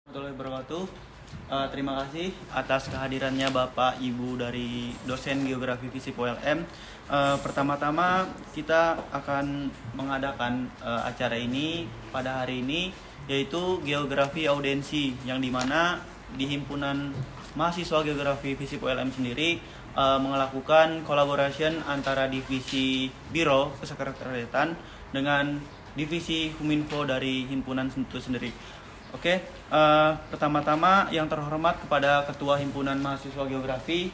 Warahmatullahi wabarakatuh. Terima kasih atas kehadirannya Bapak Ibu dari dosen Geografi Fisip ULM. Pertama-tama kita akan mengadakan acara ini pada hari ini, yaitu Geografi Audensi, yang dimana di himpunan mahasiswa Geografi Fisip ULM sendiri melakukan collaboration antara divisi Biro Kesekretariatan dengan divisi Huminfo dari himpunan itu sendiri. Oke, pertama-tama yang terhormat kepada Ketua Himpunan Mahasiswa Geografi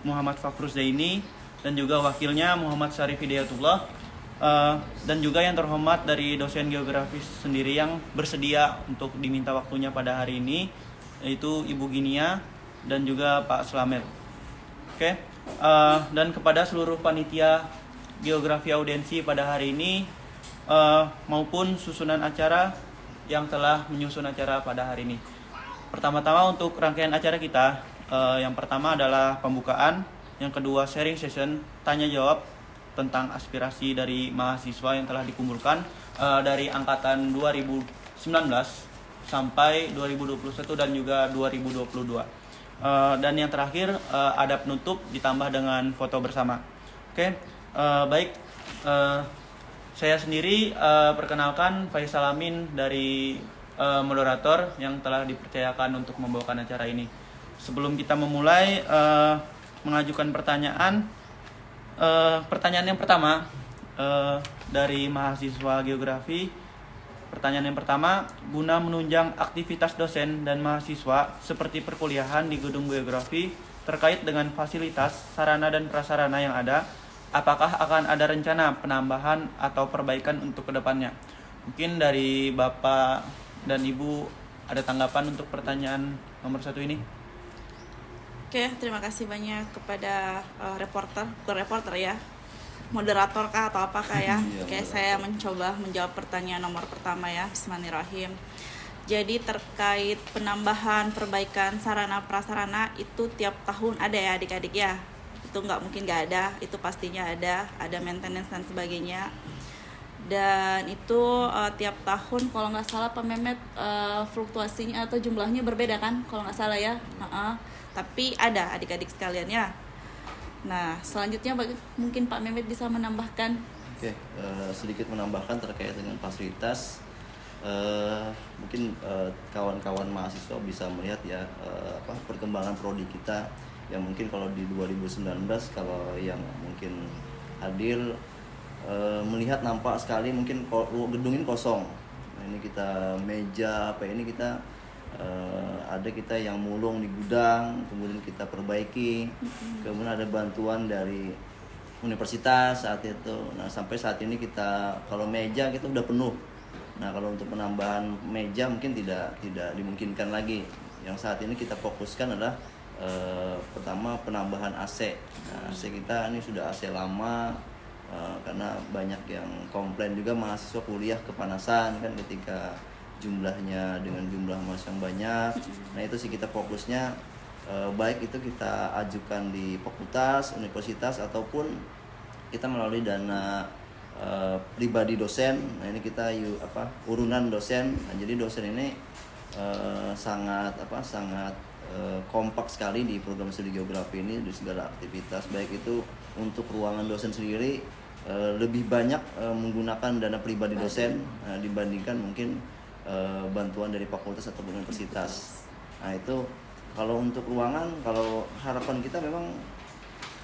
Muhammad Fakhrus Zaini, dan juga wakilnya Muhammad Syarif Hidayatullah, dan juga yang terhormat dari dosen geografi sendiri yang bersedia untuk diminta waktunya pada hari ini, yaitu Ibu Ginia dan juga Pak Slamet. Oke, dan kepada seluruh panitia Geografi Audensi pada hari ini maupun susunan acara yang telah menyusun acara pada hari ini. Pertama-tama untuk rangkaian acara kita, yang pertama adalah pembukaan, yang kedua sharing session, tanya jawab tentang aspirasi dari mahasiswa yang telah dikumpulkan dari angkatan 2019 sampai 2021 dan juga 2022. Dan yang terakhir ada penutup ditambah dengan foto bersama. Oke, baik. Saya sendiri perkenalkan Faisal Amin dari moderator yang telah dipercayakan untuk membawakan acara ini. Sebelum kita memulai mengajukan pertanyaan, pertanyaan yang pertama dari mahasiswa geografi. Pertanyaan yang pertama, guna menunjang aktivitas dosen dan mahasiswa seperti perkuliahan di gedung geografi terkait dengan fasilitas, sarana dan prasarana yang ada, apakah akan ada rencana penambahan atau perbaikan untuk kedepannya? Mungkin dari Bapak dan Ibu ada tanggapan untuk pertanyaan nomor 1 ini? Oke, terima kasih banyak kepada reporter ya, moderator kah atau apakah ya. Oke, saya mencoba menjawab pertanyaan nomor pertama ya. Bismillahirrahmanirrahim. Jadi terkait penambahan perbaikan sarana prasarana itu tiap tahun ada ya adik-adik ya. Itu nggak mungkin nggak ada, itu pastinya ada maintenance dan sebagainya. Dan itu tiap tahun kalau nggak salah Pak Mehmet, fluktuasinya atau jumlahnya berbeda kan kalau nggak salah ya. Tapi ada adik-adik sekalian ya. Nah selanjutnya mungkin Pak Mehmet bisa menambahkan. Oke, sedikit menambahkan terkait dengan fasilitas. Mungkin kawan-kawan mahasiswa bisa melihat ya perkembangan prodi kita yang mungkin kalau di 2019 kalau yang mungkin hadir melihat nampak sekali mungkin gedung ini kosong. Nah, ini kita meja ini kita ada kita yang mulung di gudang, kemudian kita perbaiki, kemudian ada bantuan dari universitas saat itu. Nah sampai saat ini kita kalau meja kita udah penuh. Nah kalau untuk penambahan meja mungkin tidak dimungkinkan lagi. Yang saat ini kita fokuskan adalah pertama penambahan AC. Nah, AC kita ini sudah AC lama karena banyak yang komplain juga mahasiswa kuliah kepanasan kan ketika jumlahnya dengan jumlah mahasiswa yang banyak. Nah itu sih kita fokusnya baik itu kita ajukan di fakultas, universitas ataupun kita melalui dana pribadi dosen. Nah ini kita urunan dosen. Nah, jadi dosen ini sangat kompak sekali di program studi geografi ini di segala aktivitas, baik itu untuk ruangan dosen sendiri lebih banyak menggunakan dana pribadi dosen dibandingkan mungkin bantuan dari fakultas atau universitas. Nah itu kalau untuk ruangan, kalau harapan kita memang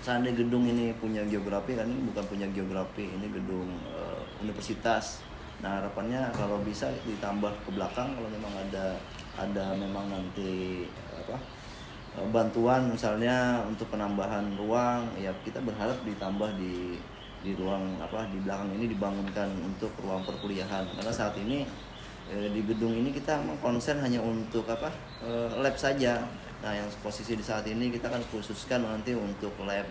seandainya gedung ini punya geografi, kan ini bukan punya geografi, ini gedung universitas. Nah harapannya kalau bisa ditambah ke belakang kalau memang ada memang nanti bantuan misalnya untuk penambahan ruang ya, kita berharap ditambah di ruang di belakang ini dibangunkan untuk ruang perkuliahan, karena saat ini di gedung ini kita konsen hanya untuk lab saja. Nah yang posisi di saat ini kita kan khususkan nanti untuk lab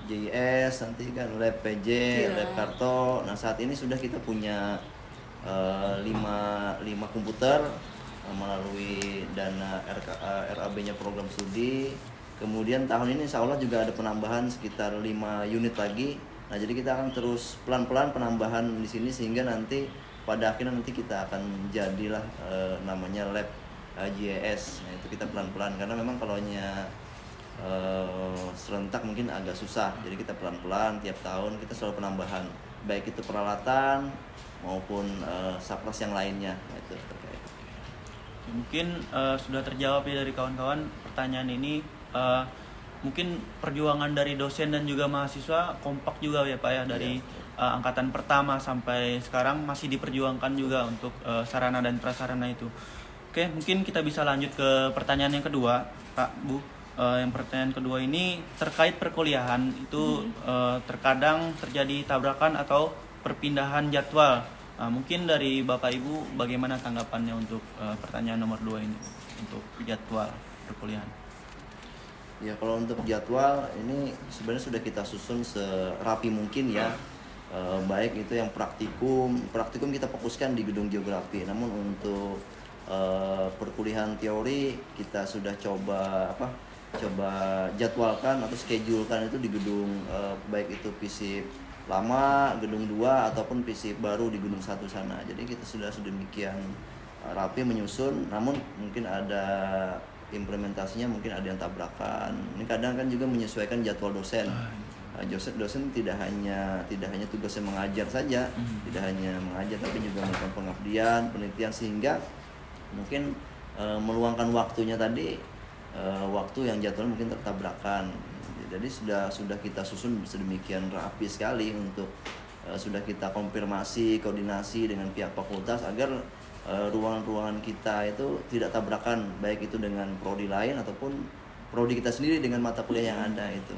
JIS, nanti kan lab PJ, lab Karto. Nah saat ini sudah kita punya 5 komputer melalui dana RAB-nya program studi. Kemudian tahun ini insya Allah juga ada penambahan sekitar 5 unit lagi. Nah jadi kita akan terus pelan-pelan penambahan di sini sehingga nanti pada akhirnya nanti kita akan jadilah namanya lab GIS. Nah, itu kita pelan-pelan karena memang kalaunya serentak mungkin agak susah. Jadi kita pelan-pelan tiap tahun kita selalu penambahan baik itu peralatan maupun sapras yang lainnya. Nah, itu terkait. Mungkin sudah terjawab ya dari kawan-kawan pertanyaan ini. Mungkin perjuangan dari dosen dan juga mahasiswa kompak juga ya Pak ya, dari angkatan pertama sampai sekarang masih diperjuangkan juga untuk sarana dan prasarana itu. Oke, mungkin kita bisa lanjut ke pertanyaan yang kedua, Pak, Bu. Yang pertanyaan kedua ini terkait perkuliahan itu terkadang terjadi tabrakan atau perpindahan jadwal. Mungkin dari Bapak Ibu bagaimana tanggapannya untuk pertanyaan nomor 2 ini untuk jadwal perkuliahan? Ya, kalau untuk jadwal ini sebenarnya sudah kita susun serapi mungkin ya. Baik itu yang praktikum kita fokuskan di gedung geografi. Namun untuk perkuliahan teori kita sudah coba jadwalkan atau schedulekan itu di gedung baik itu FISIP lama, gedung 2 ataupun FISIP baru di gedung 1 sana. Jadi kita sudah sedemikian rapi menyusun, namun mungkin ada implementasinya mungkin ada yang tabrakan. Ini kadang kan juga menyesuaikan jadwal dosen. Dosen tidak hanya tugasnya mengajar saja, tidak hanya mengajar tapi juga melakukan pengabdian, penelitian, sehingga mungkin meluangkan waktunya tadi waktu yang jadwal mungkin tertabrakan. Jadi sudah kita susun sedemikian rapi sekali untuk sudah kita konfirmasi, koordinasi dengan pihak fakultas agar ruangan-ruangan kita itu tidak tabrakan, baik itu dengan prodi lain ataupun prodi kita sendiri dengan mata kuliah yang ada itu.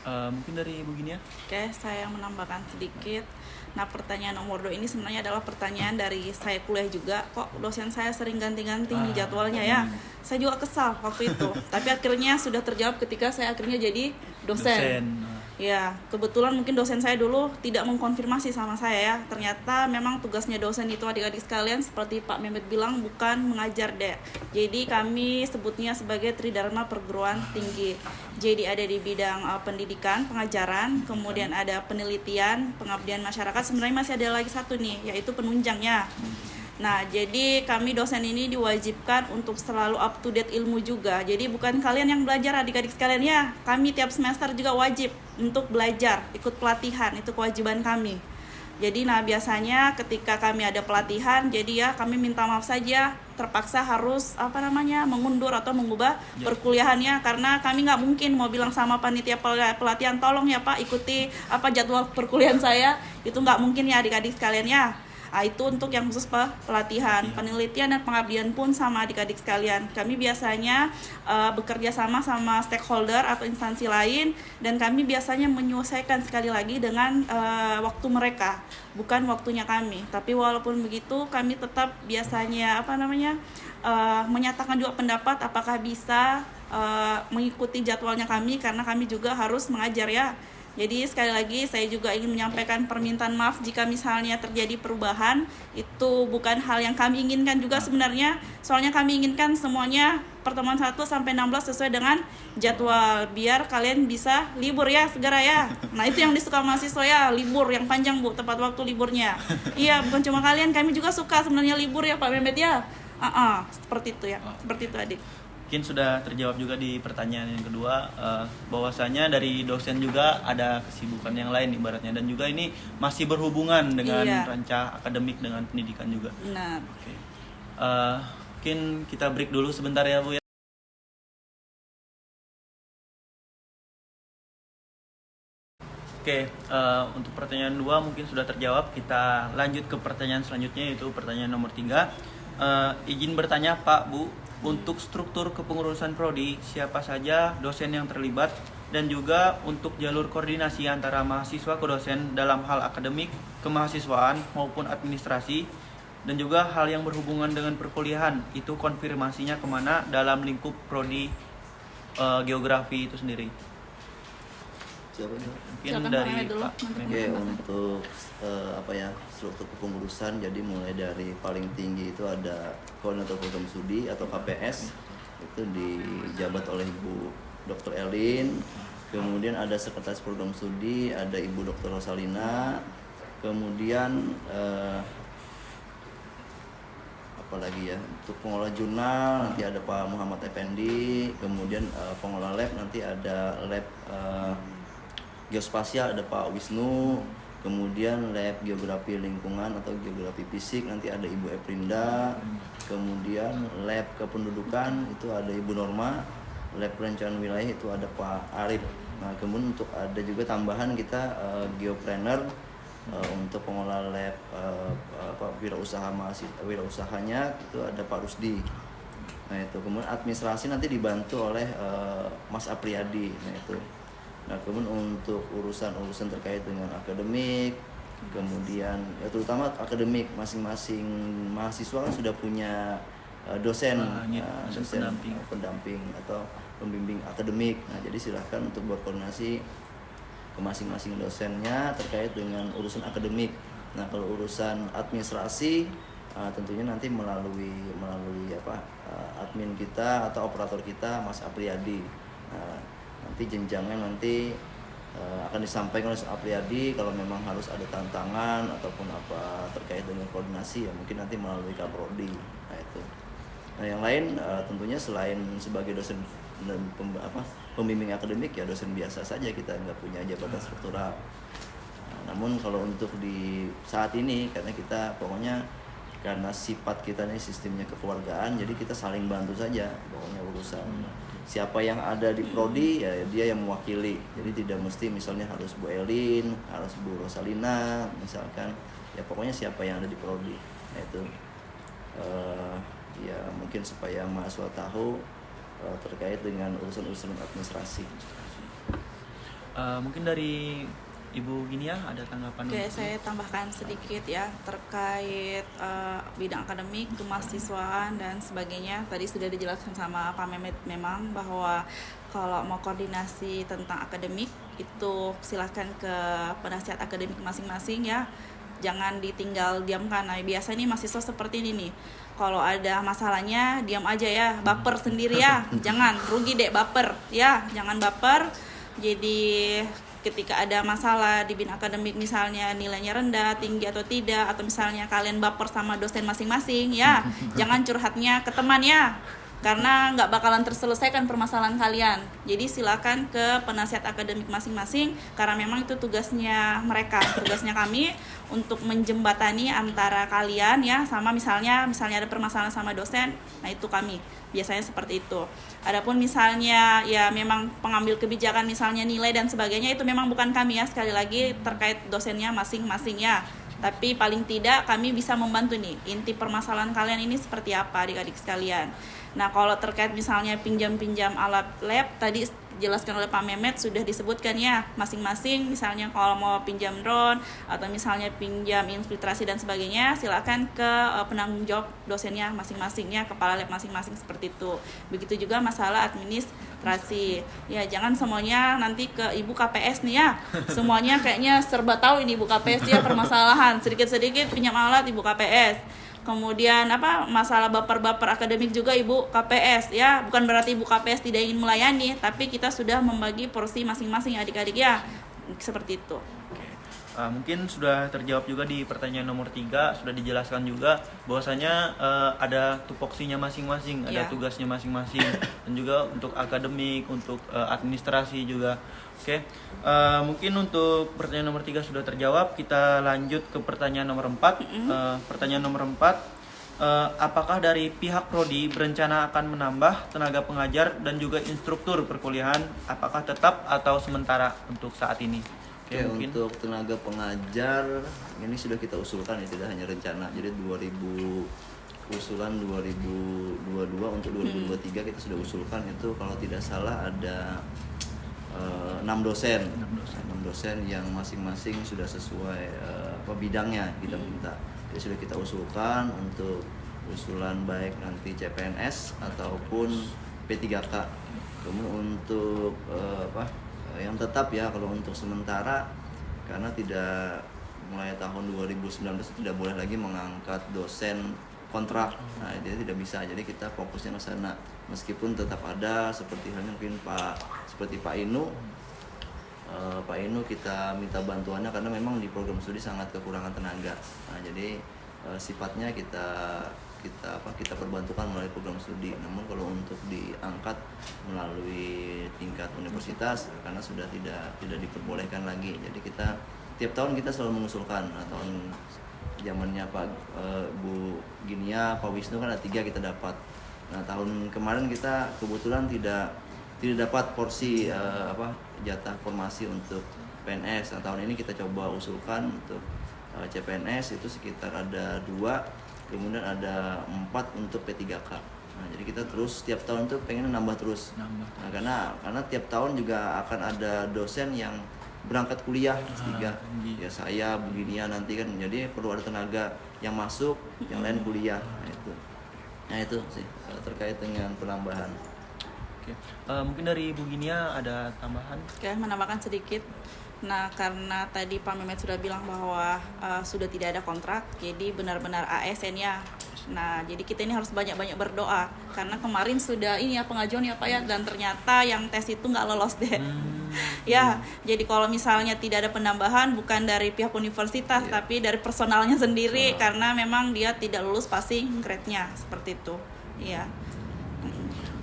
Mungkin dari Ibu Gini ya? Oke, saya menambahkan sedikit. Nah, pertanyaan nomor 2 ini sebenarnya adalah pertanyaan dari saya kuliah juga. Kok dosen saya sering ganti-ganti nih jadwalnya ya? Saya juga kesal waktu itu. Tapi akhirnya sudah terjawab ketika saya akhirnya jadi dosen. Ya, kebetulan mungkin dosen saya dulu tidak mengkonfirmasi sama saya ya. Ternyata memang tugasnya dosen itu adik-adik sekalian seperti Pak Mehmet bilang bukan mengajar deh. Jadi kami sebutnya sebagai Tridharma Perguruan Tinggi. Jadi ada di bidang pendidikan, pengajaran, kemudian ada penelitian, pengabdian masyarakat. Sebenarnya masih ada lagi satu nih, yaitu penunjangnya. Nah, jadi kami dosen ini diwajibkan untuk selalu up to date ilmu juga. Jadi bukan kalian yang belajar, adik-adik sekalian ya. Kami tiap semester juga wajib untuk belajar, ikut pelatihan, itu kewajiban kami. Jadi nah biasanya ketika kami ada pelatihan, jadi ya kami minta maaf saja, terpaksa harus mengundur atau mengubah perkuliahannya karena kami nggak mungkin mau bilang sama panitia pelatihan, tolong ya Pak ikuti jadwal perkuliahan saya, itu nggak mungkin ya adik-adik sekalian ya. Itu untuk yang khusus pelatihan, penelitian dan pengabdian pun sama adik-adik sekalian. Kami biasanya bekerja sama stakeholder atau instansi lain dan kami biasanya menyesuaikan sekali lagi dengan waktu mereka, bukan waktunya kami. Tapi walaupun begitu kami tetap biasanya menyatakan juga pendapat apakah bisa mengikuti jadwalnya kami karena kami juga harus mengajar ya. Jadi sekali lagi saya juga ingin menyampaikan permintaan maaf jika misalnya terjadi perubahan. Itu bukan hal yang kami inginkan juga sebenarnya. Soalnya kami inginkan semuanya pertemuan 1 sampai 16 sesuai dengan jadwal biar kalian bisa libur ya segera ya. Nah, itu yang disuka mahasiswa ya, libur yang panjang Bu, tepat waktu liburnya. Iya, bukan cuma kalian, kami juga suka sebenarnya libur ya Pak Mehmet ya. Seperti itu ya. Seperti itu adik. Mungkin sudah terjawab juga di pertanyaan yang kedua, bahwasanya dari dosen juga ada kesibukan yang lain ibaratnya, dan juga ini masih berhubungan dengan rancang akademik dengan pendidikan juga. Benar. Oke. Mungkin kita break dulu sebentar ya Bu ya. Oke, untuk pertanyaan 2 mungkin sudah terjawab. Kita lanjut ke pertanyaan selanjutnya, yaitu pertanyaan nomor 3. Izin bertanya Pak, Bu, untuk struktur kepengurusan prodi, siapa saja dosen yang terlibat, dan juga untuk jalur koordinasi antara mahasiswa ke dosen dalam hal akademik, kemahasiswaan maupun administrasi, dan juga hal yang berhubungan dengan perkuliahan, itu konfirmasinya kemana dalam lingkup prodi geografi itu sendiri. Mungkin dari Pak Mehmet. Untuk struktur kepengurusan, jadi mulai dari paling tinggi itu ada koordinator program studi atau KPS, itu dijabat oleh Ibu Dr. Elin. Kemudian ada sekretaris program studi, ada Ibu Dr. Rosalina. Kemudian apalagi ya, untuk pengelola jurnal nanti ada Pak Muhammad Effendi. Kemudian pengelola lab nanti ada lab geospasial ada Pak Wisnu. Kemudian lab geografi lingkungan atau geografi fisik nanti ada Ibu Eprinda. Kemudian lab kependudukan itu ada Ibu Norma. Lab perencanaan wilayah itu ada Pak Arif. Nah, kemudian untuk ada juga tambahan kita geopreneur untuk pengelola lab wirausahanya itu ada Pak Rusdi. Nah itu kemudian administrasi nanti dibantu oleh Mas Apriyadi. Nah kemudian untuk urusan terkait dengan akademik, kemudian ya terutama akademik, masing-masing mahasiswa kan sudah punya dosen, dosen pendamping atau pembimbing akademik. Nah jadi silahkan untuk berkoordinasi ke masing-masing dosennya terkait dengan urusan akademik. Nah kalau urusan administrasi tentunya nanti melalui admin kita atau operator kita Mas Apriyadi. Nah, nanti jenjangnya akan disampaikan oleh Mas Apriyadi kalau memang harus ada tantangan ataupun apa terkait dengan koordinasi ya mungkin nanti melalui Kaprodi. Nah itu. Nah yang lain tentunya selain sebagai dosen dan pembimbing akademik ya dosen biasa saja, kita nggak punya jabatan struktural. Namun kalau untuk di saat ini karena kita pokoknya karena sifat kita ini sistemnya kekeluargaan, jadi kita saling bantu saja. Pokoknya urusan siapa yang ada di prodi ya dia yang mewakili. Jadi tidak mesti misalnya harus Bu Elin, harus Bu Rosalina misalkan. Ya pokoknya siapa yang ada di prodi. Nah, itu ya mungkin supaya mahasiswa tahu terkait dengan urusan-urusan administrasi. Mungkin dari Ibu gini ya, ada tanggapan? Oke, saya tambahkan sedikit ya terkait bidang akademik, kemahasiswaan dan sebagainya. Tadi sudah dijelaskan sama Pak Mehmet memang bahwa kalau mau koordinasi tentang akademik itu silahkan ke penasihat akademik masing-masing ya. Jangan ditinggal diamkan. Nah, biasa nih mahasiswa seperti ini nih. Kalau ada masalahnya diam aja ya, baper sendiri ya. Jangan rugi deh baper ya, jangan baper. Jadi ketika ada masalah di bidang akademik misalnya nilainya rendah, tinggi atau tidak, atau misalnya kalian baper sama dosen masing-masing ya, jangan curhatnya ke teman ya, karena nggak bakalan terselesaikan permasalahan kalian. Jadi silakan ke penasihat akademik masing-masing karena memang itu tugasnya mereka, tugasnya kami untuk menjembatani antara kalian ya sama misalnya ada permasalahan sama dosen, nah itu kami biasanya seperti itu. Adapun misalnya ya memang pengambil kebijakan misalnya nilai dan sebagainya itu memang bukan kami ya, sekali lagi terkait dosennya masing-masing ya. Tapi paling tidak kami bisa membantu nih inti permasalahan kalian ini seperti apa adik-adik sekalian. Nah kalau terkait misalnya pinjam-pinjam alat lab tadi dijelaskan oleh Pak Mehmet sudah disebutkan ya, masing-masing misalnya kalau mau pinjam drone atau misalnya pinjam infiltrasi dan sebagainya silakan ke penanggung jawab dosennya masing-masing ya, kepala lab masing-masing seperti itu. Begitu juga masalah administrasi ya, jangan semuanya nanti ke Ibu KPS nih ya, semuanya kayaknya serba tahu ini Ibu KPS ya permasalahan, sedikit-sedikit pinjam alat Ibu KPS. Kemudian masalah baper-baper akademik juga Ibu KPS ya, bukan berarti Ibu KPS tidak ingin melayani, tapi kita sudah membagi porsi masing-masing adik-adik ya, seperti itu. Mungkin sudah terjawab juga di pertanyaan nomor 3, sudah dijelaskan juga bahwasanya ada tupoksinya masing-masing, ada tugasnya masing-masing, dan juga untuk akademik, untuk administrasi juga. Oke, mungkin untuk pertanyaan nomor 3 sudah terjawab. Kita lanjut ke pertanyaan nomor 4. Pertanyaan nomor 4, apakah dari pihak Prodi berencana akan menambah tenaga pengajar dan juga instruktur perkuliahan, apakah tetap atau sementara untuk saat ini? Oke, untuk tenaga pengajar ini sudah kita usulkan ya, tidak hanya rencana. Jadi 2022 untuk 2023 kita sudah usulkan itu kalau tidak salah ada 6 dosen yang masing-masing sudah sesuai bidangnya kita minta. Jadi sudah kita usulkan untuk usulan baik nanti CPNS ataupun P3K. Kemudian untuk yang tetap ya, kalau untuk sementara karena tidak mulai tahun 2019 tidak boleh lagi mengangkat dosen kontrak. Nah, jadi tidak bisa. Jadi kita fokusnya ke sana. Meskipun tetap ada seperti halnya mungkin Pak Inu Pak Inu kita minta bantuannya karena memang di program studi sangat kekurangan tenaga. Nah, jadi sifatnya kita perbantukan melalui program studi. Namun kalau untuk diangkat melalui tingkat universitas karena sudah tidak diperbolehkan lagi. Jadi kita tiap tahun kita selalu mengusulkan. Nah, tahun zamannya Pak Bu Ginia, Pak Wisnu kan ada 3 kita dapat. Nah, tahun kemarin kita kebetulan tidak dapat porsi jatah formasi untuk PNS. Nah, tahun ini kita coba usulkan untuk CPNS itu sekitar ada 2, kemudian ada 4 untuk P3K. Nah, jadi kita terus tiap tahun tuh pengen nambah terus. Nah, karena tiap tahun juga akan ada dosen yang berangkat kuliah S3. Ya saya begini nanti kan, jadi perlu ada tenaga yang masuk, yang lain kuliah. Nah itu sih terkait dengan penambahan. Oke. Mungkin dari Bu Ginia ada tambahan? Oke, menambahkan sedikit. Nah, karena tadi Pak Mehmet sudah bilang bahwa sudah tidak ada kontrak, jadi benar-benar ASN ya. Nah, jadi kita ini harus banyak-banyak berdoa karena kemarin sudah ini ya pengajuan ya Pak ya, dan ternyata yang tes itu nggak lolos deh. Ya, jadi kalau misalnya tidak ada penambahan bukan dari pihak universitas tapi dari personalnya sendiri karena memang dia tidak lulus passing grade-nya seperti itu. Iya.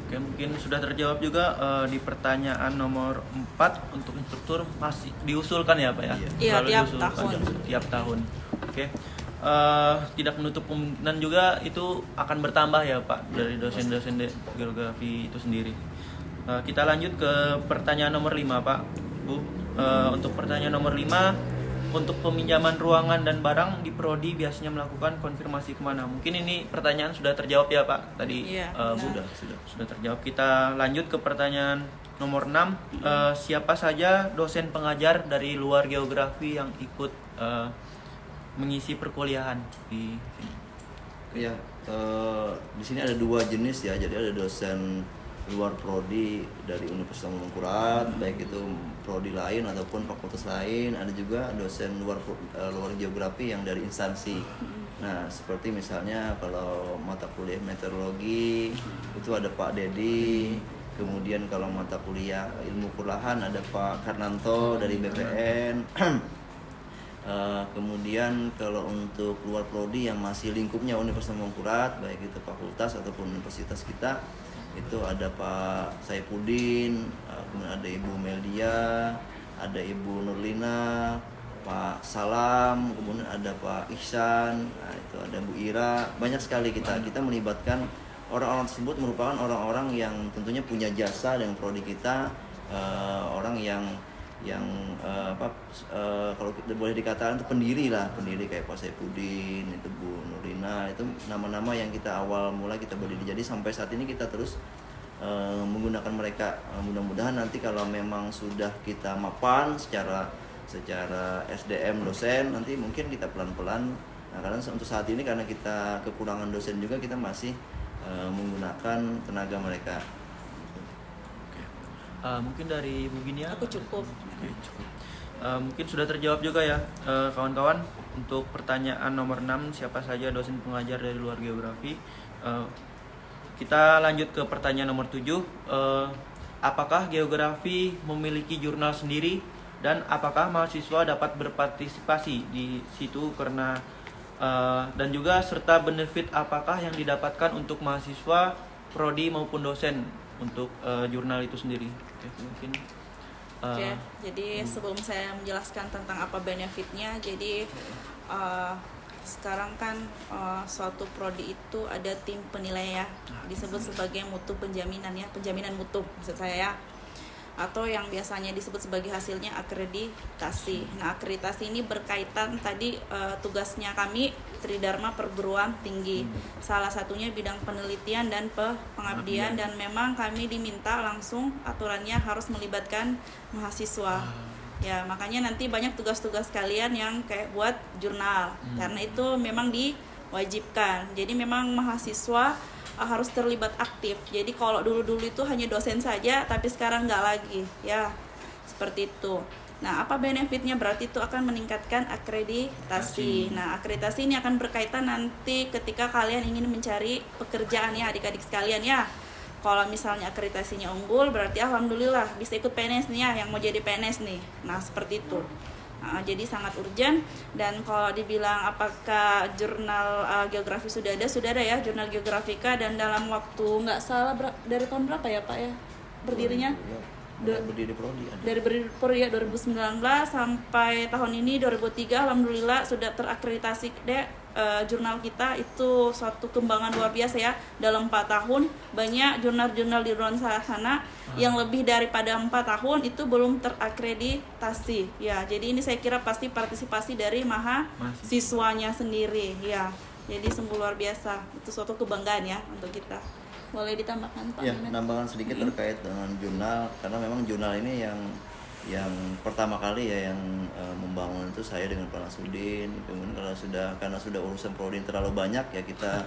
Oke, mungkin sudah terjawab juga di pertanyaan nomor 4 untuk instruktur masih diusulkan ya Pak ya? Iya, Selalu tiap diusulkan tahun. Tiap tahun. Oke. Tidak menutup kemungkinan juga itu akan bertambah ya Pak dari dosen-dosen geografi itu sendiri. Kita lanjut ke pertanyaan nomor 5 Pak, Bu. Untuk pertanyaan nomor 5, untuk peminjaman ruangan dan barang di Prodi biasanya melakukan konfirmasi kemana? Mungkin ini pertanyaan sudah terjawab ya Pak tadi. Iya, Bu. benar. Sudah terjawab. Kita lanjut ke pertanyaan nomor 6. Siapa saja dosen pengajar dari luar geografi yang ikut mengisi perkuliahan di sini? Ya, di sini ada 2 jenis ya. Jadi ada dosen luar prodi dari Universitas Mangkurat, baik itu prodi lain ataupun fakultas lain. Ada juga dosen luar geografi yang dari instansi. Nah, seperti misalnya kalau mata kuliah meteorologi itu ada Pak Dedi. Kemudian kalau mata kuliah ilmu perlahan ada Pak Karnanto dari BPN. Kemudian kalau untuk luar prodi yang masih lingkupnya Universitas Mangkurat, baik itu fakultas ataupun universitas kita, itu ada Pak Saipudin, kemudian ada Ibu Meldia, ada Ibu Nurlina, Pak Salam, kemudian ada Pak Ihsan, nah itu ada Bu Ira. Banyak sekali kita melibatkan orang-orang tersebut merupakan orang-orang yang tentunya punya jasa dengan prodi kita, orang yang kalau boleh dikatakan itu pendiri kayak Pak Saipudin, itu Bu Nurina, itu nama-nama yang kita awal mula kita berdiri. Jadi sampai saat ini kita terus menggunakan mereka. Mudah-mudahan nanti kalau memang sudah kita mapan secara SDM dosen, nanti mungkin kita pelan-pelan. Nah, karena untuk saat ini karena kita kekurangan dosen juga, kita masih menggunakan tenaga mereka. Mungkin dari Bu Ginia? Aku cukup. Oke, cukup. Mungkin sudah terjawab juga ya kawan-kawan untuk pertanyaan nomor 6, siapa saja dosen pengajar dari luar geografi. Kita lanjut ke pertanyaan nomor 7. Apakah geografi memiliki jurnal sendiri dan apakah mahasiswa dapat berpartisipasi di situ karena dan juga serta benefit apakah yang didapatkan untuk mahasiswa, prodi maupun dosen untuk jurnal itu sendiri? Mungkin jadi sebelum saya menjelaskan tentang apa benefitnya, jadi sekarang kan suatu prodi itu ada tim penilai ya, disebut sebagai mutu penjaminan ya, penjaminan mutu maksud saya ya, atau yang biasanya disebut sebagai hasilnya akreditasi. Nah, akreditasi ini berkaitan tadi tugasnya kami Tridharma Perguruan Tinggi. Salah satunya bidang penelitian dan pengabdian, dan memang kami diminta langsung aturannya harus melibatkan mahasiswa. Ya, makanya nanti banyak tugas-tugas kalian yang kayak buat jurnal. Karena itu memang diwajibkan. Jadi memang mahasiswa harus terlibat aktif. Jadi kalau dulu-dulu itu hanya dosen saja, tapi sekarang nggak lagi ya, seperti itu. Nah, apa benefitnya? Berarti itu akan meningkatkan akreditasi. Nah, akreditasi ini akan berkaitan nanti ketika kalian ingin mencari pekerjaan ya adik-adik sekalian ya. kalau misalnya akreditasinya unggul berarti alhamdulillah bisa ikut PNS nih ya, yang mau jadi PNS nih. Nah seperti itu. Jadi sangat urgent. Dan kalau dibilang apakah jurnal geografi sudah ada ya jurnal geografika, dan dalam waktu nggak salah dari tahun berapa ya Pak ya berdirinya? Berdiri prodi ada. Dari berdiri prodi ya 2019 sampai tahun ini 2003 alhamdulillah sudah terakreditasi jurnal kita. Itu suatu kembangan luar biasa ya. Dalam 4 tahun banyak jurnal-jurnal di luar sana yang lebih daripada 4 tahun itu belum terakreditasi ya. Jadi ini saya kira pasti partisipasi dari mahasiswanya sendiri ya. Jadi sungguh luar biasa. Itu suatu kebanggaan ya untuk kita. Boleh ditambahkan Pak? Ya, nambahan sedikit terkait dengan jurnal, karena memang jurnal ini yang pertama kali ya yang membangun itu saya dengan Pak Nasruddin. Kemudian karena sudah urusan prodi terlalu banyak ya kita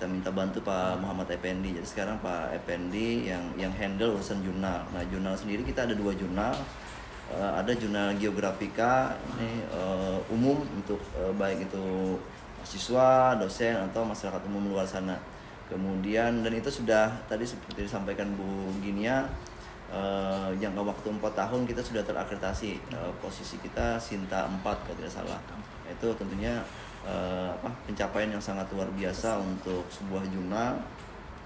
minta bantu Pak Muhammad Effendi. Jadi sekarang Pak Effendi yang handle urusan jurnal. Nah, jurnal sendiri kita ada 2 jurnal. Ada jurnal geografika ini umum untuk baik itu mahasiswa, dosen atau masyarakat umum luar sana. Kemudian dan itu sudah tadi seperti disampaikan Bu Ginia, jangka waktu 4 tahun kita sudah terakreditasi. Posisi kita Sinta 4 kalau tidak salah. Itu tentunya pencapaian yang sangat luar biasa untuk sebuah jurnal.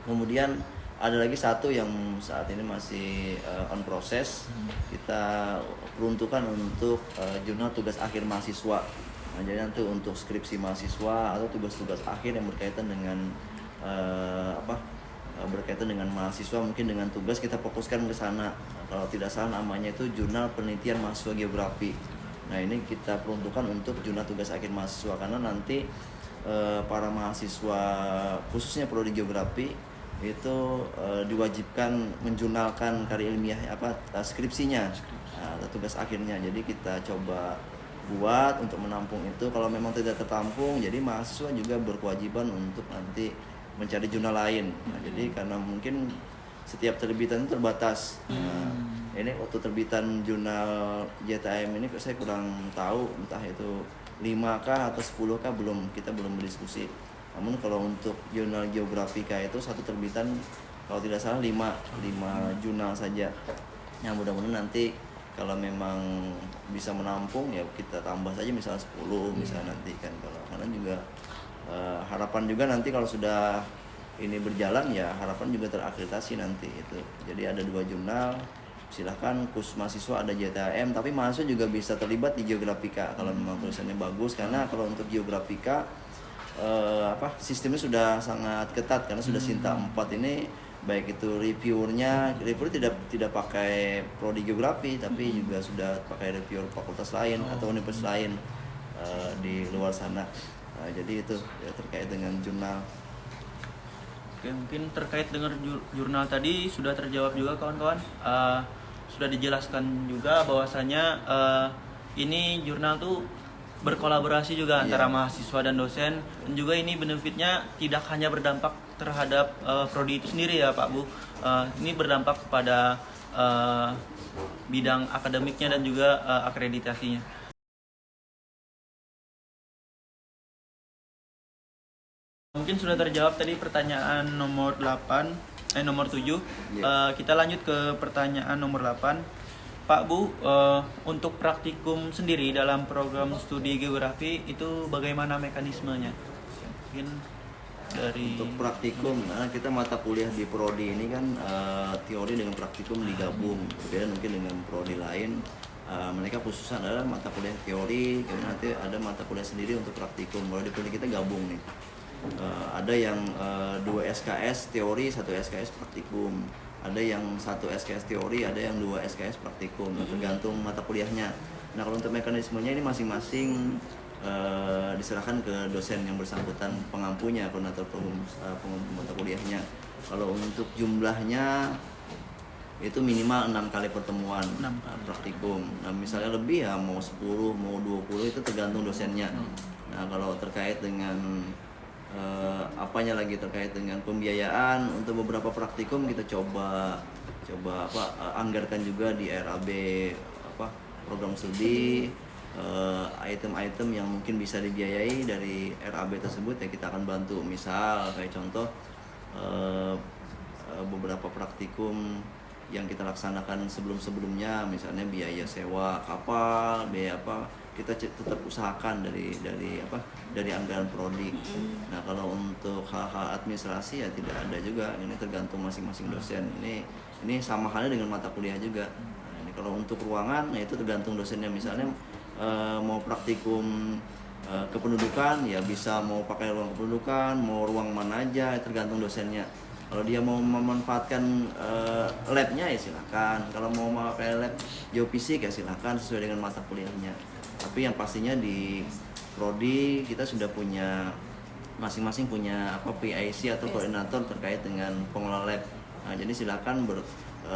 Kemudian ada lagi satu yang saat ini masih on proses. Kita peruntukan untuk jurnal tugas akhir mahasiswa. Nah, jadi nanti untuk skripsi mahasiswa atau tugas-tugas akhir yang berkaitan dengan berkaitan dengan mahasiswa, mungkin dengan tugas kita fokuskan ke sana. Kalau tidak salah namanya itu Jurnal Penelitian Mahasiswa Geografi. Nah, ini kita peruntukan untuk jurnal tugas akhir mahasiswa karena nanti para mahasiswa khususnya prodi geografi itu diwajibkan menjurnalkan karya ilmiah skripsinya atau tugas akhirnya. Jadi kita coba buat untuk menampung itu. Kalau memang tidak tertampung, jadi mahasiswa juga berkewajiban untuk nanti mencari jurnal lain. Nah, jadi karena mungkin setiap terbitan itu terbatas. Nah, ini waktu terbitan jurnal JTM ini saya kurang tahu entah itu 5K atau 10K kita belum berdiskusi. Namun kalau untuk jurnal geografika itu satu terbitan kalau tidak salah 5 jurnal saja. Yang mudah-mudahan nanti kalau memang bisa menampung ya kita tambah saja misalnya 10 misalnya nanti kan, kalau karena juga harapan juga nanti kalau sudah ini berjalan ya harapan juga terakreditasi nanti itu. Jadi ada 2 jurnal, silahkan khusus mahasiswa ada JTM, tapi mahasiswa juga bisa terlibat di geografika kalau memang tulisannya bagus. Karena kalau untuk geografika sistemnya sudah sangat ketat karena sudah Sinta 4 ini, baik itu reviewer tidak pakai prodi geografi tapi juga sudah pakai reviewer fakultas lain atau universitas lain di luar sana. Jadi itu ya, terkait dengan jurnal. Oke, mungkin terkait dengan jurnal tadi sudah terjawab juga kawan-kawan. Sudah dijelaskan juga bahwasanya ini jurnal tuh berkolaborasi juga antara mahasiswa dan dosen, dan juga ini benefitnya tidak hanya berdampak terhadap prodi itu sendiri ya Pak Bu. Ini berdampak kepada bidang akademiknya dan juga akreditasinya. Mungkin sudah terjawab tadi pertanyaan nomor 7. Kita lanjut ke pertanyaan nomor 8. Pak Bu, untuk praktikum sendiri dalam program studi geografi itu bagaimana mekanismenya? Mungkin dari untuk praktikum, kita mata kuliah di prodi ini kan teori dengan praktikum digabung. Berbeda mungkin dengan prodi lain, mereka khususnya adalah mata kuliah teori, kemudian nanti ada mata kuliah sendiri untuk praktikum. Kalau di prodi kita gabung nih. Ada yang 2 SKS teori, 1 SKS praktikum. Ada yang 1 SKS teori, ada yang 2 SKS praktikum, tergantung mata kuliahnya. Nah, kalau untuk mekanismenya ini masing-masing diserahkan ke dosen yang bersangkutan, pengampunya, koordinator pengampu mata kuliahnya. Kalau untuk jumlahnya itu minimal 6 kali pertemuan praktikum. Nah, misalnya lebih ya mau 10, mau 20 itu tergantung dosennya. Nah, kalau terkait dengan terkait dengan pembiayaan untuk beberapa praktikum kita coba anggarkan juga di RAB program studi, item-item yang mungkin bisa dibiayai dari RAB tersebut ya kita akan bantu. Misal kayak contoh beberapa praktikum yang kita laksanakan sebelum-sebelumnya, misalnya biaya sewa kapal, biaya apa, kita tetap usahakan dari anggaran prodi. Nah, kalau untuk hal-hal administrasi ya tidak ada juga, ini tergantung masing-masing dosen. Ini sama halnya dengan mata kuliah juga. Nah, ini kalau untuk ruangan, ya itu tergantung dosennya. Misalnya mau praktikum kependudukan, ya bisa mau pakai ruang kependudukan, mau ruang mana aja, tergantung dosennya. Kalau dia mau memanfaatkan labnya ya silakan. Kalau mau pakai lab geofisik ya silakan sesuai dengan mata kuliahnya. Tapi yang pastinya di prodi kita sudah punya masing-masing punya PIC atau koordinator terkait dengan pengelola lab. Nah, jadi silakan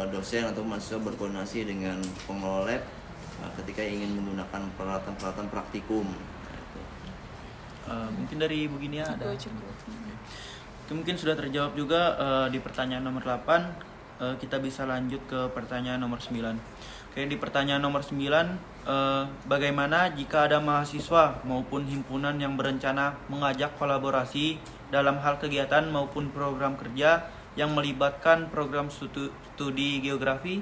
dosen atau mahasiswa berkoordinasi dengan pengelola lab ketika ingin menggunakan peralatan-peralatan praktikum. Mungkin dari Ibu Ginia ada. Cukup. Mungkin sudah terjawab juga di pertanyaan nomor 8. Kita bisa lanjut ke pertanyaan nomor 9. Oke, di pertanyaan nomor 9, bagaimana jika ada mahasiswa maupun himpunan yang berencana mengajak kolaborasi dalam hal kegiatan maupun program kerja yang melibatkan program studi geografi,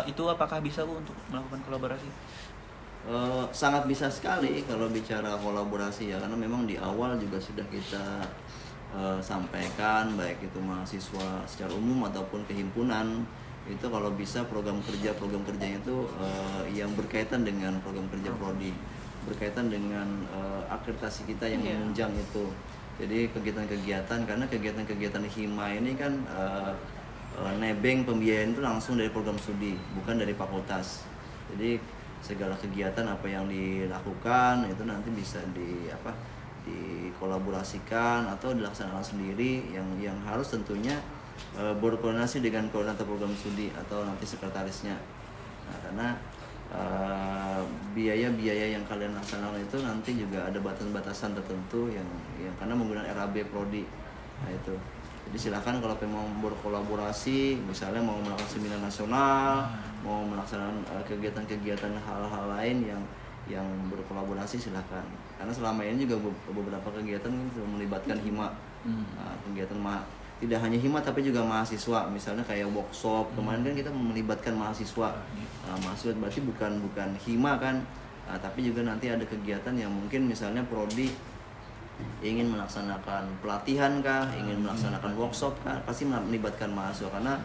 itu apakah bisa Bu untuk melakukan kolaborasi? Sangat bisa sekali kalau bicara kolaborasi ya, karena memang di awal juga sudah kita sampaikan, baik itu mahasiswa secara umum ataupun kehimpunan, itu kalau bisa program kerjanya itu yang berkaitan dengan program kerja prodi, berkaitan dengan akreditasi kita yang menunjang itu. Jadi kegiatan-kegiatan, karena kegiatan-kegiatan hima ini kan nebeng pembiayaan itu langsung dari program studi, bukan dari fakultas. Jadi segala kegiatan apa yang dilakukan itu nanti bisa dikolaborasikan atau dilaksanakan sendiri, yang harus tentunya berkoordinasi dengan koordinator program studi atau nanti sekretarisnya. Nah, karena biaya-biaya yang kalian laksanakan itu nanti juga ada batasan-batasan tertentu yang karena menggunakan RAB prodi. Nah, itu. Jadi silakan kalau mau berkolaborasi, misalnya mau melakukan seminar nasional, mau melaksanakan kegiatan-kegiatan hal-hal lain yang berkolaborasi, silakan. Karena selama ini juga beberapa kegiatan melibatkan hima. Nah, kegiatan tidak hanya hima tapi juga mahasiswa, misalnya kayak workshop kemarin kan kita melibatkan mahasiswa. Nah, mahasiswa berarti bukan hima kan. Nah, tapi juga nanti ada kegiatan yang mungkin misalnya prodi ingin melaksanakan pelatihan kah, ingin melaksanakan workshop kah, pasti melibatkan mahasiswa. Karena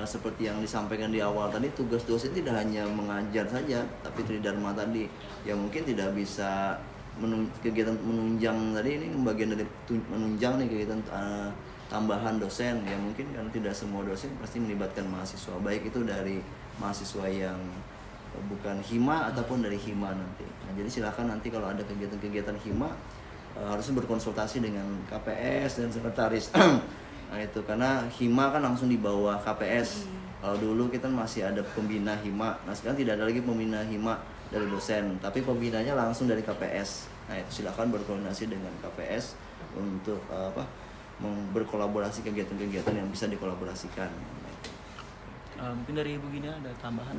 seperti yang disampaikan di awal tadi, tugas dosen tidak hanya mengajar saja, tapi tridharma tadi yang mungkin tidak bisa kegiatan menunjang tadi, ini bagian dari menunjang nih kegiatan tambahan dosen yang mungkin karena tidak semua dosen pasti melibatkan mahasiswa, baik itu dari mahasiswa yang bukan hima ataupun dari hima nanti. Nah, jadi silakan nanti kalau ada kegiatan-kegiatan hima harusnya berkonsultasi dengan KPS dan sekretaris. Nah, itu karena hima kan langsung di bawah KPS. Kalau dulu kita masih ada pembina hima, nah sekarang tidak ada lagi pembina hima dari dosen, tapi pembinanya langsung dari KPS. Nah, itu silakan berkoordinasi dengan KPS untuk berkolaborasi kegiatan-kegiatan yang bisa dikolaborasikan. Mungkin dari Ibu Gina ada tambahan?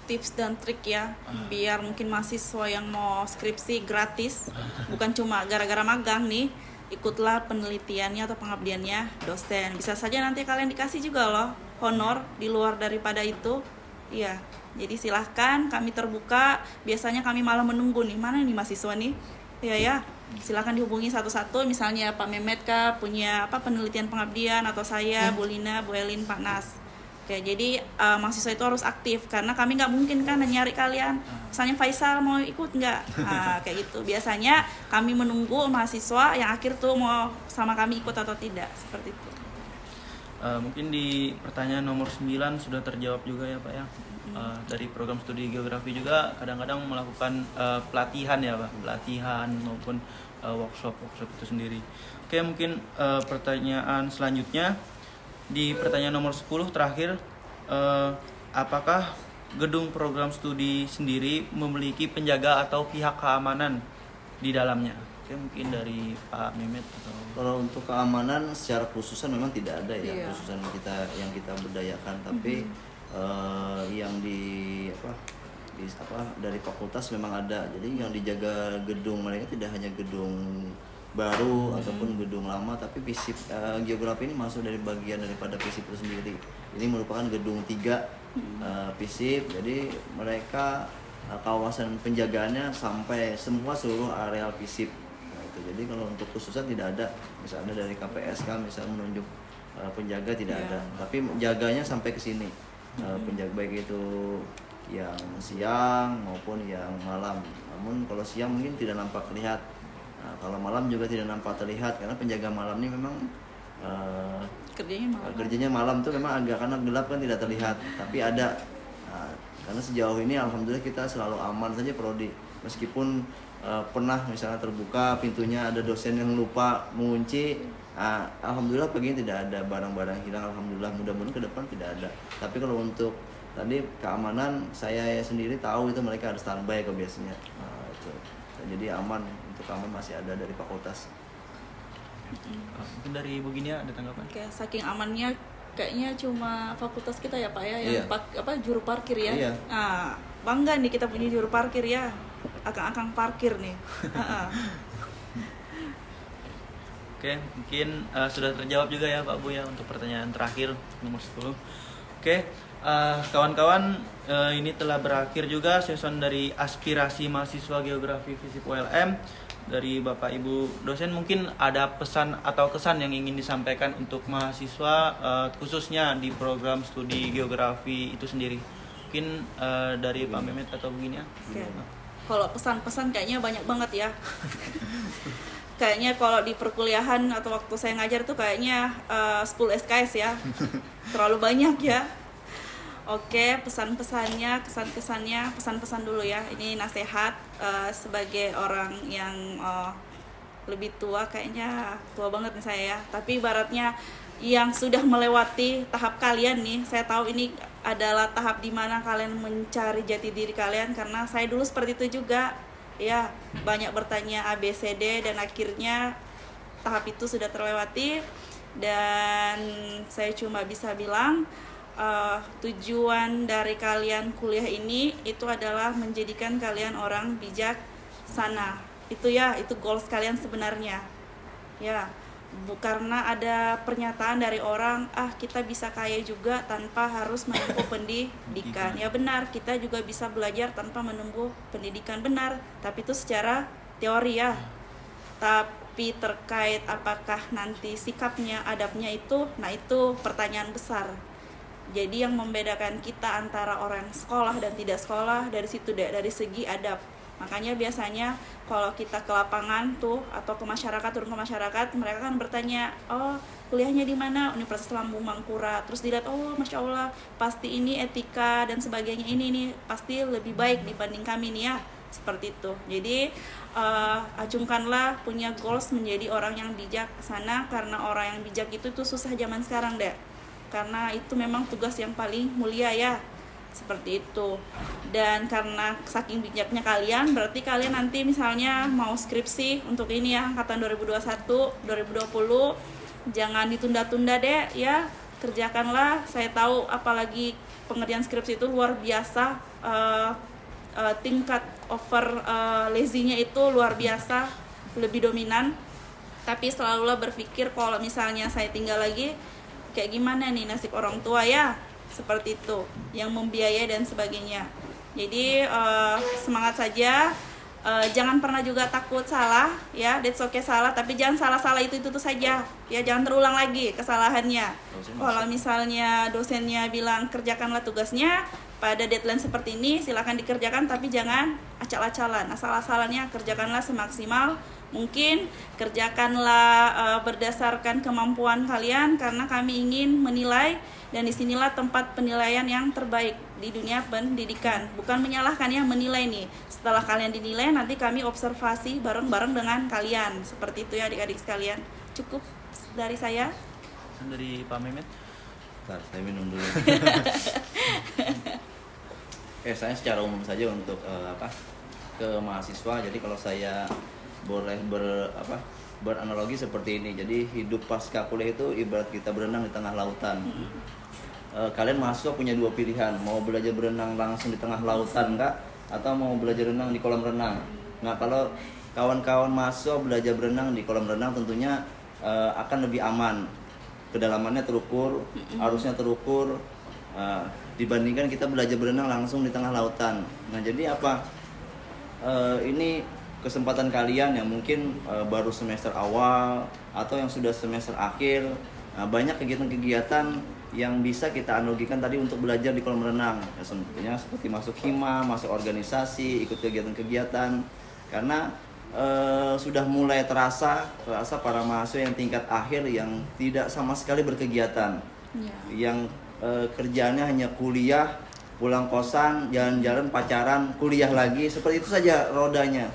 Tips dan trik ya, biar mungkin mahasiswa yang mau skripsi gratis, bukan cuma gara-gara magang nih, ikutlah penelitiannya atau pengabdiannya dosen. Bisa saja nanti kalian dikasih juga loh honor di luar daripada itu. Iya, jadi silahkan, kami terbuka. Biasanya kami malah menunggu nih, mana nih mahasiswa nih? Iya ya, silahkan dihubungi satu-satu. Misalnya Pak Mehmet kah punya penelitian pengabdian, atau saya, Bu Lina, Bu Elin, Pak Nas. Oke, jadi mahasiswa itu harus aktif, karena kami nggak mungkin kan nyari kalian. Misalnya Faisal mau ikut nggak? Kayak gitu. Biasanya kami menunggu mahasiswa yang akhir tuh mau sama kami ikut atau tidak, seperti itu. Mungkin di pertanyaan nomor 9 sudah terjawab juga ya Pak ya. Dari program studi geografi juga kadang-kadang melakukan pelatihan ya Pak, pelatihan maupun workshop itu sendiri. Oke, mungkin pertanyaan selanjutnya di pertanyaan nomor 10 terakhir, apakah gedung program studi sendiri memiliki penjaga atau pihak keamanan di dalamnya? Oke, mungkin dari Pak Mehmet atau... Kalau untuk keamanan secara khususan memang tidak ada ya, khususan yang kita berdayakan, tapi yang dari fakultas memang ada. Jadi yang dijaga gedung mereka tidak hanya gedung baru ataupun gedung lama, tapi FISIP geografi ini masuk dari bagian daripada FISIP itu sendiri. Ini merupakan gedung 3 FISIP, jadi mereka kawasan penjagaannya sampai semua seluruh areal FISIP. Nah, itu. Jadi kalau untuk khususan tidak ada, misalnya dari KPSK misalnya menunjuk penjaga tidak ada, tapi jaganya sampai ke sini. Penjaga baik itu yang siang maupun yang malam. Namun kalau siang mungkin tidak nampak terlihat. Nah, kalau malam juga tidak nampak terlihat karena penjaga malam ini memang kerjanya malam tuh memang agak, karena gelap kan tidak terlihat, tapi ada. Nah, karena sejauh ini alhamdulillah kita selalu aman saja prodi, meskipun pernah misalnya terbuka pintunya, ada dosen yang lupa mengunci. Alhamdulillah pagi ini tidak ada barang-barang hilang, alhamdulillah, mudah-mudahan ke depan tidak ada. Tapi kalau untuk tadi keamanan, saya sendiri tahu itu mereka ada standby ke biasanya. Nah, itu. Jadi aman, untuk aman masih ada dari fakultas. Mungkin dari Ibu Gini ada tanggapan? Oke, saking amannya kayaknya cuma fakultas kita ya Pak ya, yang Iya. juru parkir ya. Iya. Nah, bangga nih kita punya juru parkir ya, akang-akang parkir nih. Oke, mungkin sudah terjawab juga ya Pak Bu ya untuk pertanyaan terakhir nomor 10. Oke, kawan-kawan, ini telah berakhir juga season dari aspirasi mahasiswa geografi FISIP ULM dari Bapak Ibu dosen. Mungkin ada pesan atau kesan yang ingin disampaikan untuk mahasiswa khususnya di program studi geografi itu sendiri. Mungkin dari Pak Mehmet atau begini ya. Oke. Kalau pesan-pesan kayaknya banyak banget ya. Kayaknya kalau di perkuliahan atau waktu saya ngajar tuh kayaknya 10 SKS ya. Terlalu banyak ya. Oke, pesan-pesannya, kesan-kesannya, pesan-pesan dulu ya. Ini nasihat sebagai orang yang lebih tua, kayaknya tua banget nih saya ya. Tapi ibaratnya yang sudah melewati tahap kalian nih, saya tahu ini adalah tahap dimana kalian mencari jati diri kalian, karena saya dulu seperti itu juga. Ya, banyak bertanya A, B, C, D, dan akhirnya tahap itu sudah terlewati. Dan saya cuma bisa bilang tujuan dari kalian kuliah ini itu adalah menjadikan kalian orang bijaksana. Itu ya, itu goals kalian sebenarnya. Ya, karena ada pernyataan dari orang, kita bisa kaya juga tanpa harus menempuh pendidikan. Ya benar, kita juga bisa belajar tanpa menempuh pendidikan, benar. Tapi itu secara teori ya. Tapi terkait apakah nanti sikapnya, adabnya itu, nah itu pertanyaan besar. Jadi yang membedakan kita antara orang sekolah dan tidak sekolah dari situ deh, dari segi adab. Makanya biasanya kalau kita ke lapangan tuh atau ke masyarakat, turun ke masyarakat, mereka kan bertanya, oh kuliahnya di mana? Universitas Lambung Mangkurat. Terus dilihat, oh masya Allah, pasti ini etika dan sebagainya, ini pasti lebih baik dibanding kami nih ya, seperti itu. Jadi acungkanlah punya goals menjadi orang yang bijaksana, karena orang yang bijak itu tuh susah zaman sekarang deh. Karena itu memang tugas yang paling mulia ya. Seperti itu. Dan karena saking bijaknya kalian, berarti kalian nanti misalnya mau skripsi untuk ini ya, angkatan 2021, 2020, jangan ditunda-tunda deh ya, kerjakanlah. Saya tahu apalagi pengerjaan skripsi itu luar biasa, tingkat over lazy-nya itu luar biasa, lebih dominan. Tapi selalulah berpikir kalau misalnya saya tinggal lagi, kayak gimana nih nasib orang tua ya, seperti itu, yang membiayai dan sebagainya. Jadi semangat saja, jangan pernah juga takut salah ya, that's okay salah, tapi jangan salah-salah itu saja ya, jangan terulang lagi kesalahannya. Kalau misalnya dosennya bilang kerjakanlah tugasnya pada deadline seperti ini, silakan dikerjakan, tapi jangan acak-acalan. Asal-asalannya kerjakanlah semaksimal mungkin, kerjakanlah berdasarkan kemampuan kalian, karena kami ingin menilai, dan disinilah tempat penilaian yang terbaik di dunia pendidikan. Bukan menyalahkan ya, menilai nih. Setelah kalian dinilai, nanti kami observasi bareng-bareng dengan kalian. Seperti itu ya adik-adik sekalian. Cukup dari saya. Dari Pak Mehmet. Bentar, saya minum dulu. Saya secara umum saja untuk ke mahasiswa. Jadi kalau saya boleh beranalogi seperti ini. Jadi hidup pasca kuliah itu ibarat kita berenang di tengah lautan. Kalian mahasiswa punya dua pilihan, mau belajar berenang langsung di tengah lautan enggak, atau mau belajar renang di kolam renang. Nah, kalau kawan-kawan mahasiswa belajar berenang di kolam renang tentunya akan lebih aman. Kedalamannya terukur, arusnya terukur, dibandingkan kita belajar berenang langsung di tengah lautan. Nah jadi apa? Ini kesempatan kalian yang mungkin baru semester awal atau yang sudah semester akhir. Banyak kegiatan-kegiatan yang bisa kita analogikan tadi untuk belajar di kolam renang. Ya, seperti masuk hima, masuk organisasi, ikut kegiatan-kegiatan. Karena sudah mulai terasa para mahasiswa yang tingkat akhir yang tidak sama sekali berkegiatan, yang kerjaannya hanya kuliah, pulang kosan, jalan-jalan, pacaran, kuliah lagi, seperti itu saja rodanya.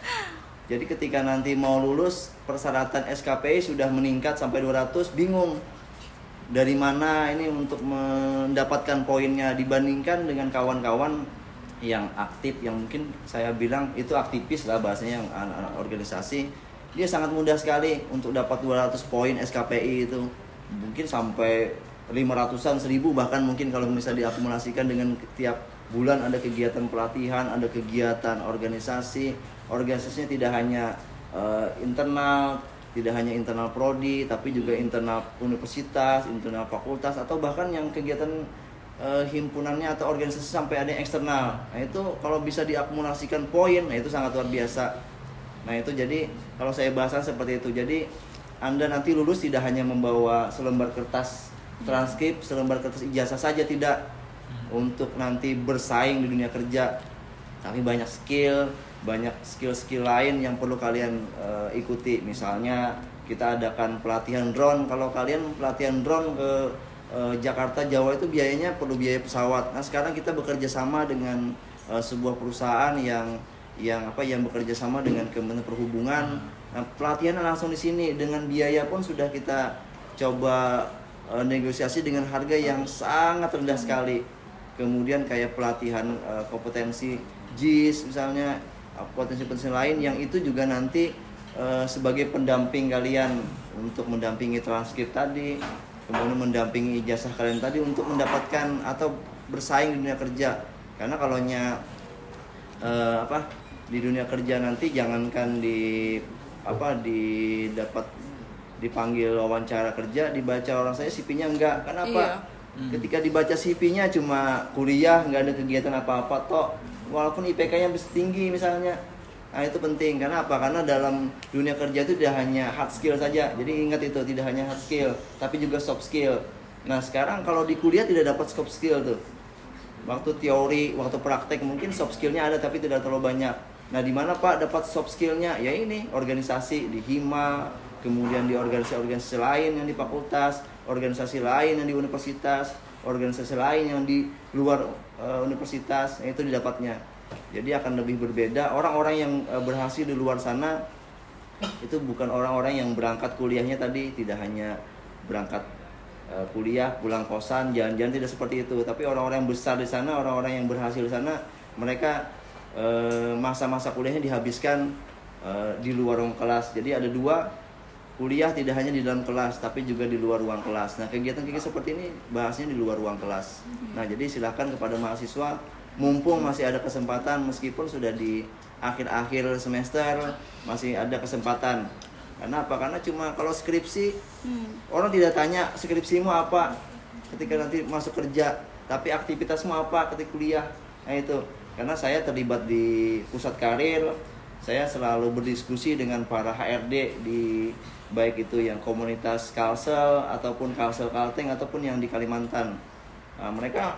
Jadi ketika nanti mau lulus, persyaratan SKPI sudah meningkat sampai 200, bingung dari mana ini untuk mendapatkan poinnya, dibandingkan dengan kawan-kawan yang aktif, yang mungkin saya bilang itu aktivis lah bahasanya, yang anak-anak organisasi. Dia sangat mudah sekali untuk dapat 200 poin SKPI itu. Mungkin sampai 500-an, 1000 bahkan mungkin kalau bisa diakumulasikan dengan tiap bulan ada kegiatan pelatihan, ada kegiatan organisasi. Organisasinya tidak hanya internal, tidak hanya internal prodi, tapi juga internal universitas, internal fakultas, atau bahkan yang kegiatan himpunannya atau organisasi sampai ada yang eksternal. Nah itu kalau bisa diakumulasikan poin, nah itu sangat luar biasa. Nah itu jadi kalau saya bahasan seperti itu. Jadi Anda nanti lulus tidak hanya membawa selembar kertas transkrip, selembar kertas ijazah saja, tidak, untuk nanti bersaing di dunia kerja. Tapi banyak skill lain yang perlu kalian ikuti. Misalnya kita adakan pelatihan drone. Kalau kalian pelatihan drone ke Jakarta, Jawa itu biayanya perlu biaya pesawat. Nah sekarang kita bekerja sama dengan sebuah perusahaan yang bekerja sama dengan Kementerian Perhubungan. Nah pelatihannya langsung di sini, dengan biaya pun sudah kita coba negosiasi dengan harga yang sangat rendah sekali. Kemudian kayak pelatihan kompetensi JIS misalnya, potensi-potensi lain yang itu juga nanti sebagai pendamping kalian untuk mendampingi transkrip tadi, kemudian mendampingi ijazah kalian tadi untuk mendapatkan atau bersaing di dunia kerja. Karena kalaunya di dunia kerja nanti jangankan dipanggil wawancara kerja, dibaca orang saya CV-nya enggak. Kenapa? Ketika dibaca CV-nya cuma kuliah, nggak ada kegiatan apa-apa toh, walaupun IPK-nya tinggi misalnya. Nah itu penting. Karena apa? Karena dalam dunia kerja itu tidak hanya hard skill saja. Jadi ingat itu, tidak hanya hard skill, tapi juga soft skill. Nah sekarang kalau di kuliah tidak dapat soft skill tuh. Waktu teori, waktu praktek mungkin soft skillnya ada tapi tidak terlalu banyak. Nah di mana Pak dapat soft skillnya? Ya ini, organisasi di hima, kemudian di organisasi-organisasi lain yang di fakultas, organisasi lain yang di universitas, organisasi lain yang di luar universitas, itu didapatnya. Jadi akan lebih berbeda. Orang-orang yang berhasil di luar sana itu bukan orang-orang yang berangkat kuliahnya tadi tidak hanya berangkat kuliah, pulang kosan, jalan-jalan, tidak seperti itu. Tapi orang-orang yang besar di sana, orang-orang yang berhasil di sana, mereka masa-masa kuliahnya dihabiskan di luar ruang kelas. Jadi ada dua, kuliah tidak hanya di dalam kelas tapi juga di luar ruang kelas. Nah kegiatan-kegiatan seperti ini bahasnya di luar ruang kelas. Nah jadi silakan kepada mahasiswa, mumpung masih ada kesempatan, meskipun sudah di akhir-akhir semester masih ada kesempatan. Karena apa? Karena cuma kalau skripsi orang tidak tanya skripsimu apa ketika nanti masuk kerja, tapi aktivitasmu apa ketika kuliah. Nah itu, karena saya terlibat di pusat karir, saya selalu berdiskusi dengan para HRD di baik itu yang komunitas Kalsel ataupun Kalsel Kalteng ataupun yang di Kalimantan. Nah, mereka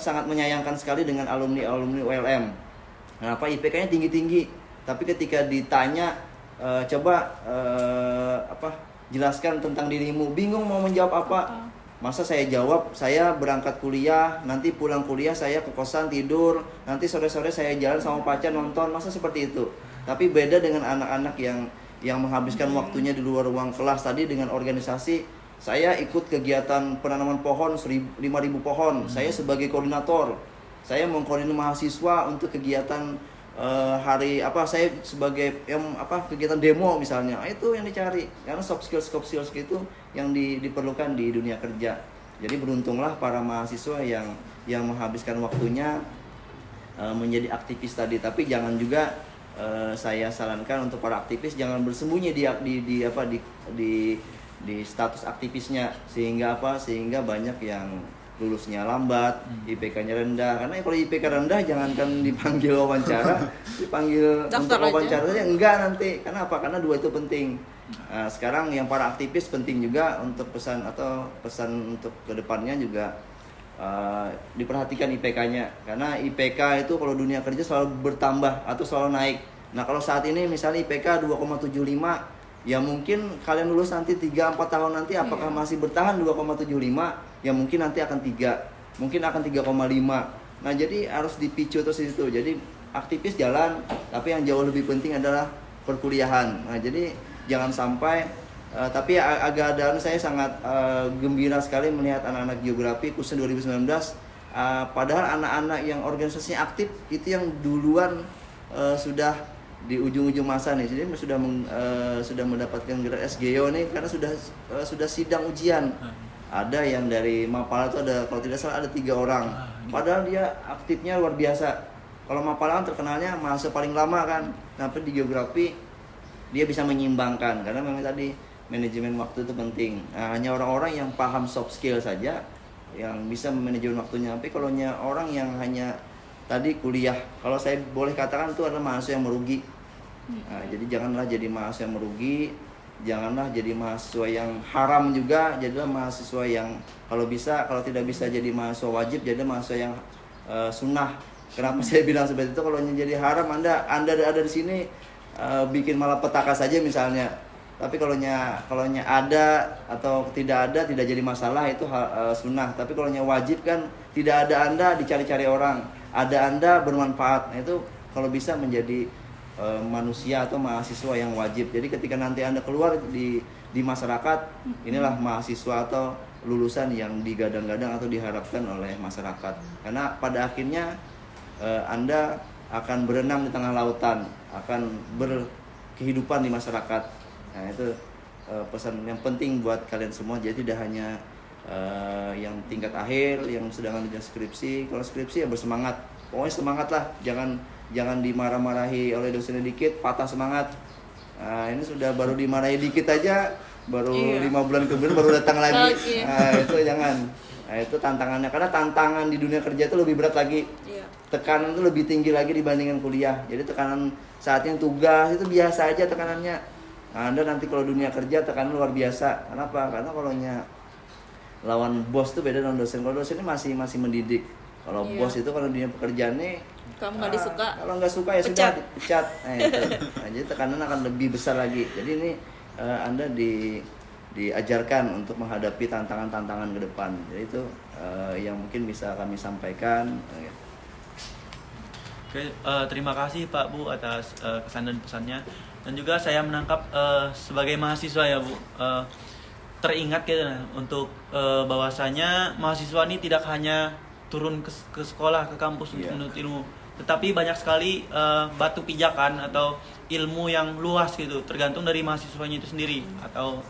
sangat menyayangkan sekali dengan alumni ULM. Kenapa IPK-nya tinggi-tinggi, tapi ketika ditanya jelaskan tentang dirimu, bingung mau menjawab apa. Masa saya jawab, saya berangkat kuliah, nanti pulang kuliah saya ke kosan tidur, nanti sore-sore saya jalan sama pacar nonton, masa seperti itu. Tapi beda dengan anak-anak yang menghabiskan waktunya di luar ruang kelas tadi dengan organisasi. Saya ikut kegiatan penanaman pohon 5.000 pohon. Saya sebagai koordinator. Saya mengkoordinir mahasiswa untuk kegiatan saya sebagai kegiatan demo misalnya. Itu yang dicari. Karena soft skills itu yang diperlukan di dunia kerja. Jadi beruntunglah para mahasiswa yang menghabiskan waktunya menjadi aktivis tadi. Tapi jangan juga saya sarankan untuk para aktivis jangan bersembunyi di status aktivisnya, sehingga banyak yang lulusnya lambat, IPK-nya rendah. Karena kalau IPK rendah jangankan dipanggil wawancara, dipanggil Daftar untuk wawancara aja. saja enggak nanti. Karena apa? Karena dua itu penting. Sekarang yang para aktivis penting juga untuk pesan untuk kedepannya juga diperhatikan IPK-nya. Karena IPK itu kalau dunia kerja selalu bertambah atau selalu naik. Nah kalau saat ini misalnya IPK 2,75, ya mungkin kalian lulus nanti 3-4 tahun nanti apakah masih bertahan 2,75, ya mungkin nanti akan 3, mungkin akan 3,5. Nah jadi harus dipicu terus di situ. Jadi aktivis jalan, tapi yang jauh lebih penting adalah perkuliahan. Nah jadi jangan sampai tapi agak ada, saya sangat gembira sekali melihat anak-anak geografi khususnya 2019, padahal anak-anak yang organisasinya aktif itu yang duluan sudah di ujung-ujung masa nih, jadi sudah mendapatkan gelar SGO nih karena sudah sidang ujian. Ada yang dari Mapala itu ada, kalau tidak salah ada 3 orang, padahal dia aktifnya luar biasa. Kalau Mapala kan terkenalnya mahasiswa paling lama kan, tapi di geografi dia bisa menyimbangkan karena memang tadi manajemen waktu itu penting. Nah, hanya orang-orang yang paham soft skill saja yang bisa memanajemen waktunya. Tapi kalau orang yang hanya tadi kuliah, kalau saya boleh katakan itu adalah mahasiswa yang merugi. Nah, jadi janganlah jadi mahasiswa yang merugi, janganlah jadi mahasiswa yang haram juga, jadilah mahasiswa yang kalau tidak bisa jadi mahasiswa wajib, jadilah mahasiswa yang sunnah. Kenapa saya bilang seperti itu? Kalau jadi haram, Anda ada di sini bikin malah petaka saja misalnya. Tapi kalau ada atau tidak ada tidak jadi masalah, itu sunnah. Tapi kalau wajib kan tidak ada Anda dicari-cari orang, ada Anda bermanfaat. Nah, itu kalau bisa menjadi manusia atau mahasiswa yang wajib. Jadi ketika nanti Anda keluar di masyarakat, inilah mahasiswa atau lulusan yang digadang-gadang atau diharapkan oleh masyarakat. Karena pada akhirnya Anda akan berenang di tengah lautan, akan berkehidupan di masyarakat. Nah itu pesan yang penting buat kalian semua. Jadi tidak hanya yang tingkat akhir, yang sedang mengerjakan skripsi. Kalau skripsi ya bersemangat, pokoknya semangat lah. Jangan dimarah-marahi oleh dosennya dikit, patah semangat. Nah, ini sudah baru dimarahi dikit aja, baru 5 bulan kemudian baru datang lagi. Nah, itu jangan. Nah, itu tantangannya, karena tantangan di dunia kerja itu lebih berat lagi. Tekanan itu lebih tinggi lagi dibandingkan kuliah. Jadi tekanan saatnya tugas itu biasa aja tekanannya. Nah, Anda nanti kalau dunia kerja tekanan luar biasa. Kenapa? Karena kalau lawan bos itu beda dengan dosen. Kalau dosen ini masih mendidik. Kalau bos itu kalau dunia pekerjaan nih, kalau nggak disuka, kalau nggak suka ya pecat. sudah dipecat. Nah, itu. Nah, jadi tekanan akan lebih besar lagi. Jadi ini Anda diajarkan untuk menghadapi tantangan-tantangan ke depan. Jadi itu yang mungkin bisa kami sampaikan. Oke, terima kasih Pak Bu atas kesan dan pesannya. Dan juga saya menangkap sebagai mahasiswa ya Bu, teringat gitu untuk bahwasanya mahasiswa ini tidak hanya turun ke sekolah, ke kampus untuk menuntut ilmu, tetapi banyak sekali batu pijakan atau ilmu yang luas gitu, tergantung dari mahasiswanya itu sendiri, atau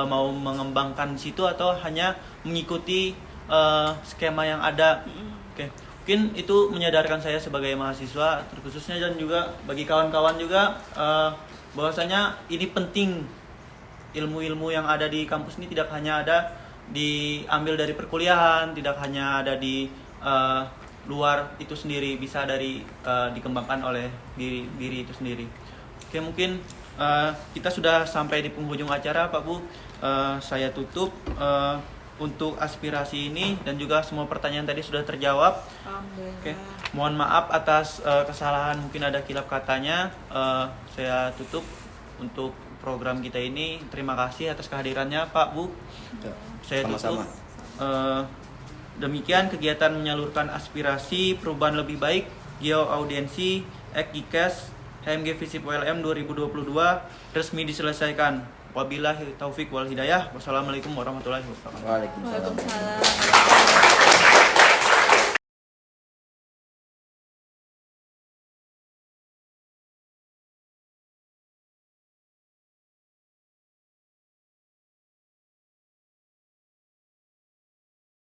mau mengembangkan situ atau hanya mengikuti skema yang ada. Oke. Mungkin itu menyadarkan saya sebagai mahasiswa terkhususnya, dan juga bagi kawan-kawan juga bahwasanya ini penting. Ilmu-ilmu yang ada di kampus ini tidak hanya ada diambil dari perkuliahan, tidak hanya ada di luar itu sendiri, bisa dikembangkan oleh diri itu sendiri. Oke, mungkin kita sudah sampai di penghujung acara Pak Bu. Saya tutup untuk aspirasi ini, dan juga semua pertanyaan tadi sudah terjawab. Oke, mohon maaf atas kesalahan, mungkin ada kilap katanya. Saya tutup untuk program kita ini. Terima kasih atas kehadirannya Pak Bu. Saya tutup. Demikian kegiatan menyalurkan aspirasi perubahan lebih baik Geo Audiensi Ekikes HMG Visip ULM 2022 resmi diselesaikan. Wabillahi taufik wal hidayah. Wassalamualaikum warahmatullahi wabarakatuh. Waalaikumsalam. Waalaikumsalam.